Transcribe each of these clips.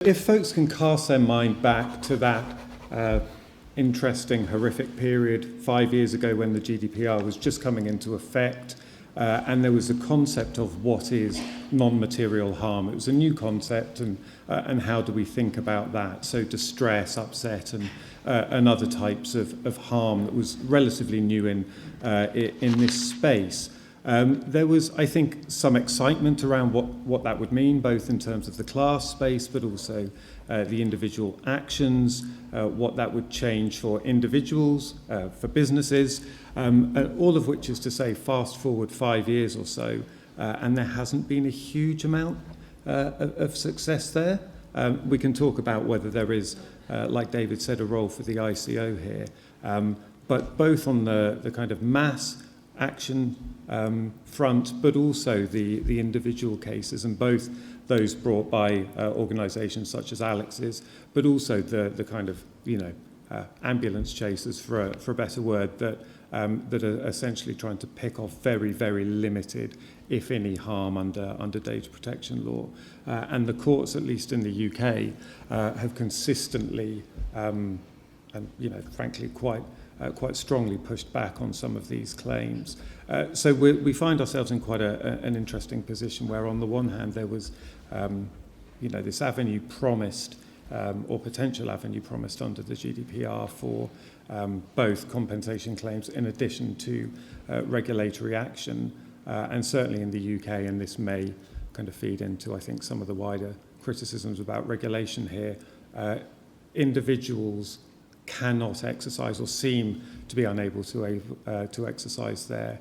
If folks can cast their mind back to that interesting, horrific period 5 years ago when the GDPR was just coming into effect, and there was a concept of what is non-material harm. It was a new concept, and how do we think about that? So distress, upset, and other types of harm that was relatively new in this space. There was, I think, some excitement around what that would mean, both in terms of the class space, but also the individual actions, what that would change for individuals, for businesses, all of which is to say, fast forward 5 years or so, and there hasn't been a huge amount of success there. We can talk about whether there is, like David said, a role for the ICO here, but both on the kind of mass action front, but also the individual cases, and both those brought by organisations such as Alex's, but also the kind of ambulance chasers, for a better word, that are essentially trying to pick off very, very limited, if any, harm under data protection law. And the courts, at least in the UK, have consistently and frankly quite strongly pushed back on some of these claims. So we find ourselves in quite an interesting position where, on the one hand, there was this avenue promised, or potential avenue promised under the GDPR for both compensation claims in addition to regulatory action, and certainly in the UK, and this may kind of feed into, I think, some of the wider criticisms about regulation here, individuals cannot exercise, or seem to be unable to exercise their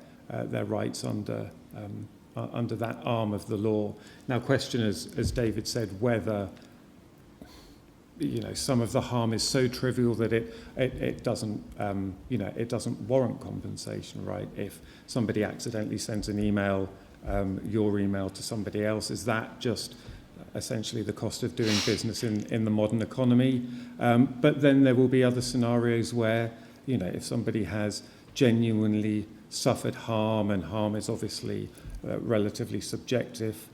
rights under that arm of the law. Now, question is, as David said, whether some of the harm is so trivial that it doesn't warrant compensation, right? If somebody accidentally sends an email, your email, to somebody else, is that just essentially the cost of doing business in the modern economy? But then there will be other scenarios where, if somebody has genuinely suffered harm, and harm is obviously relatively subjective,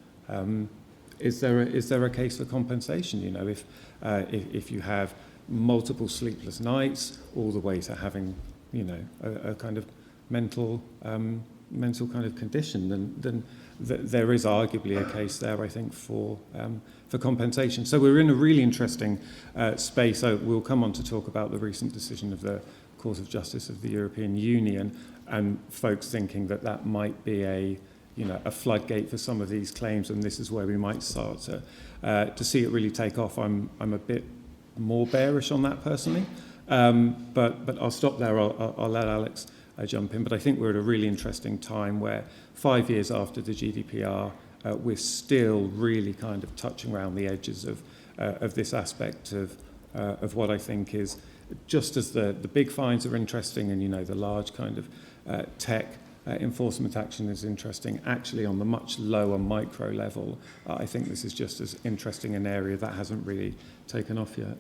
is there a case for compensation? If you have multiple sleepless nights, all the way to having a kind of mental kind of condition, then there is arguably a case there, I think, for compensation. So we're in a really interesting space. So we'll come on to talk about the recent decision of the Court of Justice of the European Union, and folks thinking that might be a floodgate for some of these claims, and this is where we might start to see it really take off. I'm a bit more bearish on that personally, but I'll stop there. I'll let Alex jump in. But I think we're at a really interesting time where 5 years after the GDPR, we're still really kind of touching around the edges of this aspect of what I think is, just as the big fines are interesting, and the large kind of tech enforcement action is interesting, actually on the much lower micro level, I think this is just as interesting an area that hasn't really taken off yet.